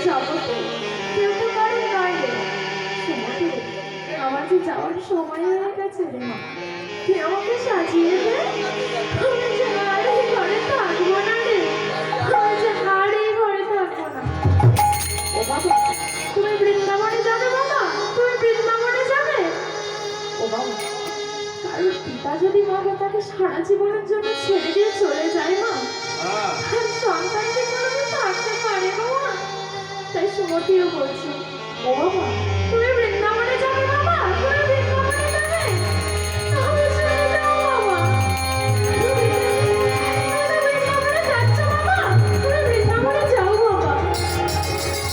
যাবো তো, কেউ তো কারণ নাই রে। সুমতি, আমার যে যাওয়ার সময় হয়ে গেছে রে মা, তুই আমাকে সাজিয়ে দে। আমি যে আর এই ঘরে থাকবো না রে, আমি যে আর এই ঘরে থাকবো না। ও বাবা, তুমি বৃন্দাবনে যাবে বাবা? তুমি বৃন্দাবনে যাবে? ও বাবা, কারোর পিতা যদি মাকে তাকে সারা জীবনের জন্য ছেড়ে দিয়ে চলে যায় মা, আর সন্তানকে কোনোদিন থাকতে পারে না মা। তাই সুমতিও বলছে, ও বাবা, তুমি বৃন্দাবনে যাবে বাবা? তুমি বৃন্দাবনে যাবে? তাহলে চলে যাও বাবা। তুমি বৃন্দাবনে যাচ্ছ বাবা? তুমি বৃন্দাবনে যাও বাবা।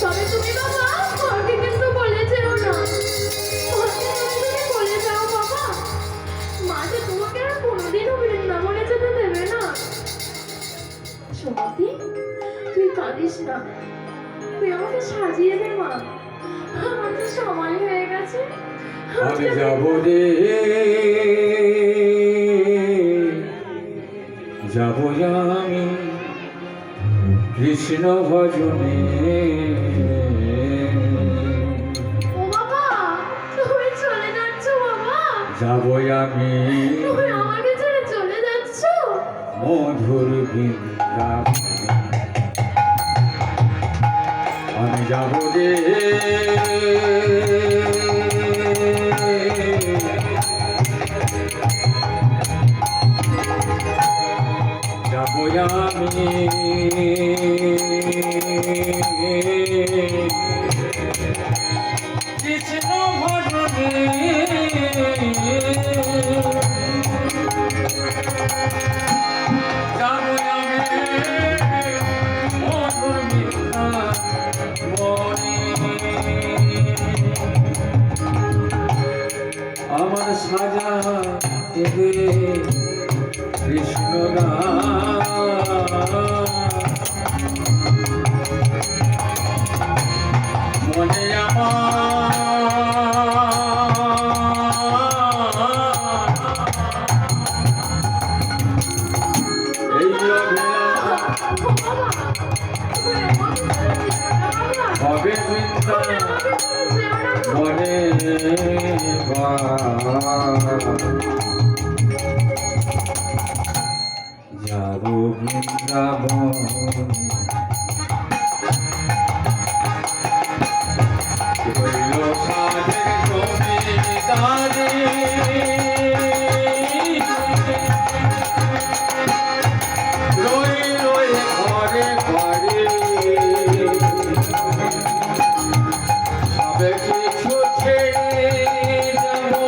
তবে তুমি বাবা মাকে কিন্তু বলে যেও না। মাকে তুমি বলে যাও বাবা, মা যে তোমাকে আর কোনোদিনও বৃন্দাবনে যেতে দেবে না। সুমতি, তুই কাঁদিস না, তুই আমাকে সাজিয়ে দে মা, আমার তো সময় হয়ে গেছে। আমি যাব রে, যাব আমি কৃষ্ণ ভজনে। ও বাবা, তুমি চলে যাচ্ছ বাবা? যাব আমি তুমি আমাকে ছেড়ে চলে যাচ্ছ? মধুর বৃন্দাবনে। আমি যাব রে, যাব আমি কৃষ্ণ ভজনে। যাব আমি মধুর বৃন্দাবনে। আমার সাজা দেবে কৃষ্ণ মনে এই হবে বৃন্দাবনে যাব বৃন্দাবন। রইল সাধের জমিদারি, রইল ঘরে ঘরে সবে কিছু ছেড়ে যাব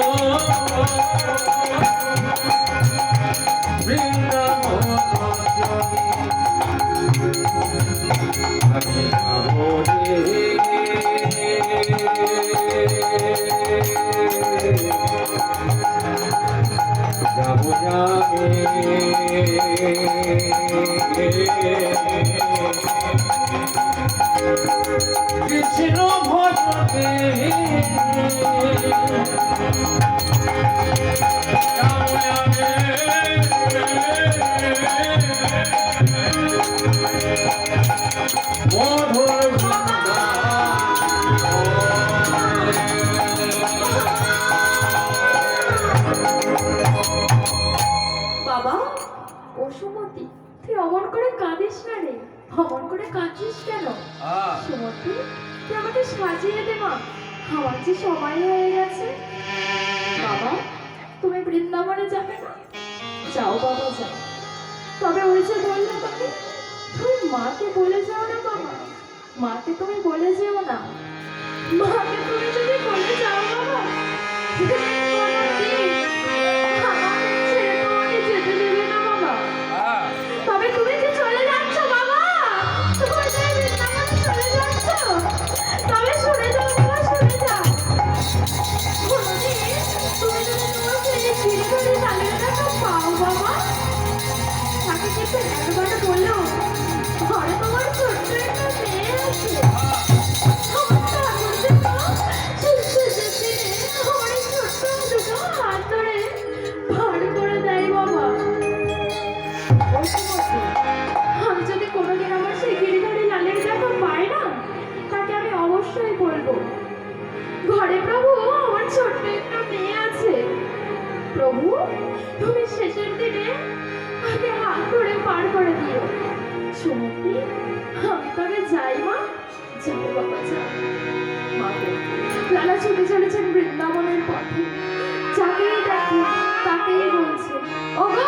বৃন্দাবন। আমি যাব রে, যাব যাবে কৃষ্ণ ভজনে। যাব যাবে মধুর বাবা, ও সুমতি, তুই অমন করে কাঁদিস না রে। অমন করে কাঁদছিস কেন? সুমতি, তুই আমাকে সাজিয়ে দে মা, আমার যে সময় হয়ে গেছে। বাবা, তুমি বৃন্দাবনে যাবে না? যাও বাবা, যাও। তবে ওই যে বললে তুমি, তুমি মাকে বলে যাও না বাবা, মাকে তুমি বলে যেও না। মাকে তুমি যদি বলে যাও বাবা, কোনোদিন আমাকে ছেড়ে তোমাকে যেতে দেবে না বাবা। তবে তুমি যে চলে যাচ্ছ বাবা, তুমি যে বৃন্দাবনে চলে যাচ্ছ, তবে শুনে যাও বাবা, শুনে যাও। কোনোদিন তুমি যদি তোমার ছেলে ফিরে ফিরে তালিকাটা পাও বাবা, তাকে কিন্তু একবার বললো ঘরে তোমার ছোট্ট একটা মেয়ে আছে। আমার ঠাকুর যে মা, শেষের দিনে আমার এই ছোট্ট প্রভু তুমি শেষের দিনে আমাকে হাত ধরে পার করে দিও। সুমতি আমি তবে যাই মা, যাও বাবা যাও। মা গো, লালা ছুটে চলেছেন বৃন্দাবনের পথে, যাকেই দেখে তাকেই বলছে ওগো